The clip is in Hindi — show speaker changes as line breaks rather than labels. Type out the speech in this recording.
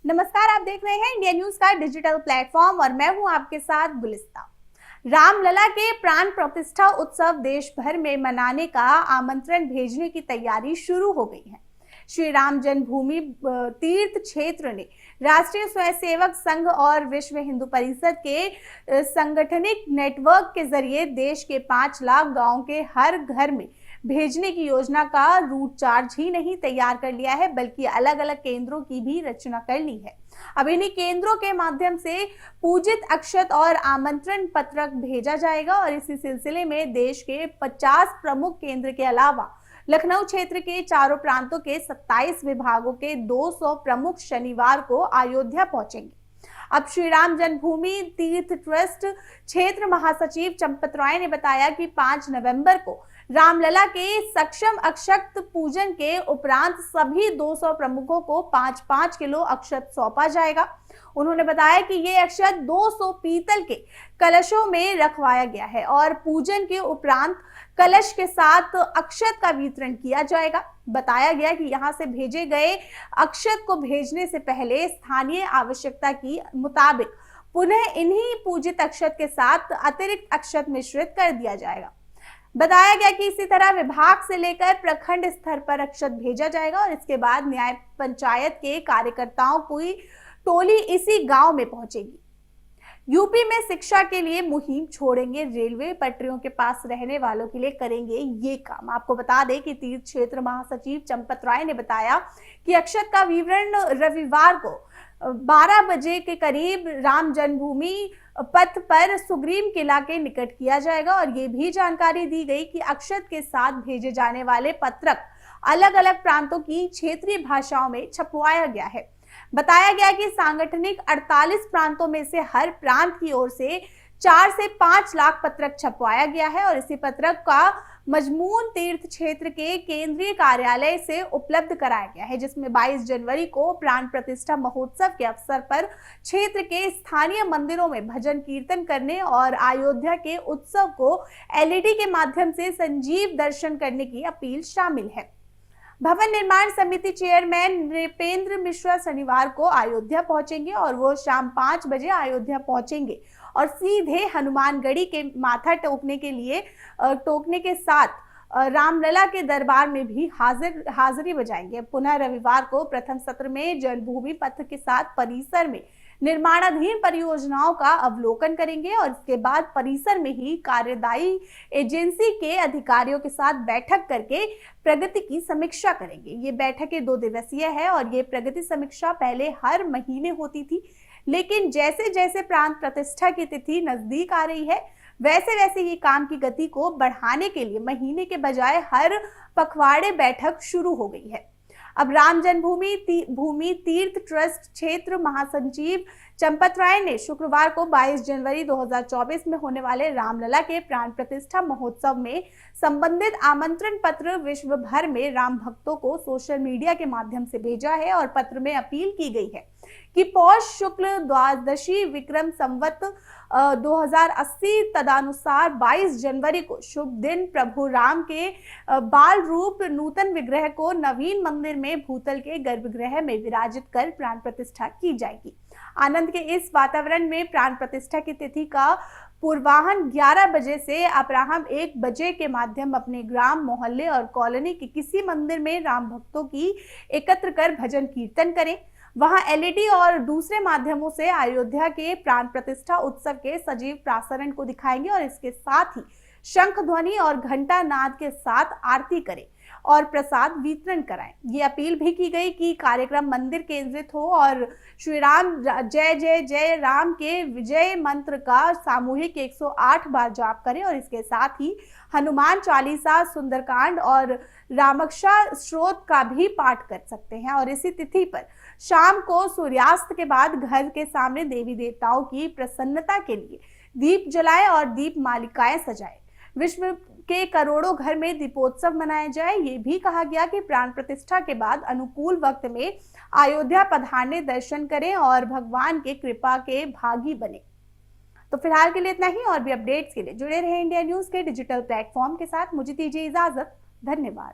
नमस्कार, आप देख रहे हैं इंडिया न्यूज का डिजिटल प्लेटफॉर्म और मैं हूं आपके साथ गुलिस्ता। रामलला के प्राण प्रतिष्ठा उत्सव देश भर में मनाने का आमंत्रण भेजने की तैयारी शुरू हो गई है। श्री राम जन्मभूमि तीर्थ क्षेत्र ने राष्ट्रीय स्वयंसेवक संघ और विश्व हिंदू परिषद के संगठनिक नेटवर्क के जरिए देश के 5 लाख गांवों के हर घर में भेजने की योजना का रूट चार्ज ही नहीं तैयार कर लिया है, बल्कि अलग अलग केंद्रों की भी रचना कर ली है। अब इन्हीं केंद्रों के माध्यम से पूजित अक्षत और आमंत्रण पत्रक भेजा जाएगा और इसी सिलसिले में देश के 50 प्रमुख केंद्र के अलावा लखनऊ क्षेत्र के चारों प्रांतों के 27 विभागों के 200 प्रमुख शनिवार को अयोध्या पहुंचेंगे। अब श्री राम जन्मभूमि तीर्थ ट्रस्ट क्षेत्र महासचिव चंपत राय ने बताया कि 5 नवंबर को रामलला के सक्षम अक्षत पूजन के उपरांत सभी 200 प्रमुखों को 5-5 किलो अक्षत सौंपा जाएगा। उन्होंने बताया कि ये अक्षत 200 पीतल के कलशों में रखवाया गया है और पूजन के उपरांत कलश के साथ अक्षत का वितरण किया जाएगा। बताया गया कि यहां से भेजे गए अक्षत को भेजने से पहले स्थानीय आवश्यकता की मुताबिक पुनः इन्हीं पूजित अक्षत के साथ अतिरिक्त अक्षत मिश्रित कर दिया जाएगा। बताया गया कि इसी तरह विभाग से लेकर प्रखंड स्तर पर अक्षत भेजा जाएगा और इसके बाद न्याय पंचायत के कार्यकर्ताओं की टोली इसी गांव में पहुंचेगी। यूपी में शिक्षा के लिए मुहिम छोड़ेंगे, रेलवे पटरियों के पास रहने वालों के लिए करेंगे ये काम। आपको बता दें कि तीर्थ क्षेत्र महासचिव चंपत राय ने बताया कि अक्षत का विवरण रविवार को 12 बजे के करीब राम जन्मभूमि पथ पर सुग्रीव किला के निकट किया जाएगा और ये भी जानकारी दी गई कि अक्षत के साथ भेजे जाने वाले पत्रक अलग अलग प्रांतों की क्षेत्रीय भाषाओं में छपवाया गया है। बताया गया कि सांगठनिक 48 प्रांतों में से हर प्रांत की ओर से 4 से 5 लाख पत्रक छपवाया गया है और इसी पत्रक का मजमून तीर्थ क्षेत्र के केंद्रीय कार्यालय से उपलब्ध कराया गया है, जिसमें 22 जनवरी को प्राण प्रतिष्ठा महोत्सव के अवसर पर क्षेत्र के स्थानीय मंदिरों में भजन कीर्तन करने और अयोध्या के उत्सव को एलईडी के माध्यम से संजीव दर्शन करने की अपील शामिल है। भवन निर्माण समिति चेयरमैन नृपेंद्र मिश्रा शनिवार को अयोध्या पहुंचेंगे और वो शाम 5 बजे अयोध्या पहुंचेंगे और सीधे हनुमानगढ़ी के माथा टोकने के साथ रामलला के दरबार में भी हाजिरी बजाएंगे। पुनः रविवार को प्रथम सत्र में जन्मभूमि पथ के साथ परिसर में निर्माणाधीन परियोजनाओं का अवलोकन करेंगे और इसके बाद परिसर में ही कार्यदायी एजेंसी के अधिकारियों के साथ बैठक करके प्रगति की समीक्षा करेंगे। ये बैठकें 2 दिवसीय है और ये प्रगति समीक्षा पहले हर महीने होती थी, लेकिन जैसे जैसे प्रांत प्रतिष्ठा की तिथि नजदीक आ रही है वैसे वैसे ये काम की गति को बढ़ाने के लिए महीने के बजाय हर पखवाड़े बैठक शुरू हो गई है। अब राम जन्मभूमि तीर्थ ट्रस्ट क्षेत्र महासचिव चंपत राय ने शुक्रवार को 22 जनवरी 2024 में होने वाले रामलला के प्राण प्रतिष्ठा महोत्सव में संबंधित आमंत्रण पत्र विश्व भर में राम भक्तों को सोशल मीडिया के माध्यम से भेजा है और पत्र में अपील की गई है कि पौष शुक्ल द्वादशी विक्रम संवत 2080 तदनुसार 22 जनवरी को शुभ दिन प्रभु राम के बाल रूप नूतन विग्रह को नवीन मंदिर में भूतल के गर्भगृह में विराजित कर प्राण प्रतिष्ठा की जाएगी। आनंद के इस वातावरण में प्राण प्रतिष्ठा की तिथि का पूर्वाहन 11 बजे से अपराह्न 1 बजे के माध्यम अपने ग्राम, मोहल्ले और कॉलोनी के किसी मंदिर में राम भक्तों की एकत्र कर भजन कीर्तन करें। वहां एलईडी और दूसरे माध्यमों से अयोध्या के प्राण प्रतिष्ठा उत्सव के सजीव प्रसारण को दिखाएंगे और इसके साथ ही शंख ध्वनि और घंटा नाद के साथ आरती करें और प्रसाद वितरण कराएं। ये अपील भी की गई कि कार्यक्रम मंदिर केंद्रित हो और श्री राम जय जय जय राम के विजय मंत्र का सामूहिक 108 बार जाप करें और इसके साथ ही हनुमान चालीसा, सुंदरकांड और रामरक्षा स्त्रोत का भी पाठ कर सकते हैं। और इसी तिथि पर शाम को सूर्यास्त के बाद घर के सामने देवी देवताओं की प्रसन्नता के लिए दीप जलाएं और दीप मालिकाएं सजाएं। विश्व के करोड़ों घर में दीपोत्सव मनाया जाए। ये भी कहा गया कि प्राण प्रतिष्ठा के बाद अनुकूल वक्त में अयोध्या पधारने, दर्शन करें और भगवान के कृपा के भागी बने। तो फिलहाल के लिए इतना ही। और भी अपडेट्स के लिए जुड़े रहे इंडिया न्यूज के डिजिटल प्लेटफॉर्म के साथ। मुझे दीजिए इजाजत। धन्यवाद।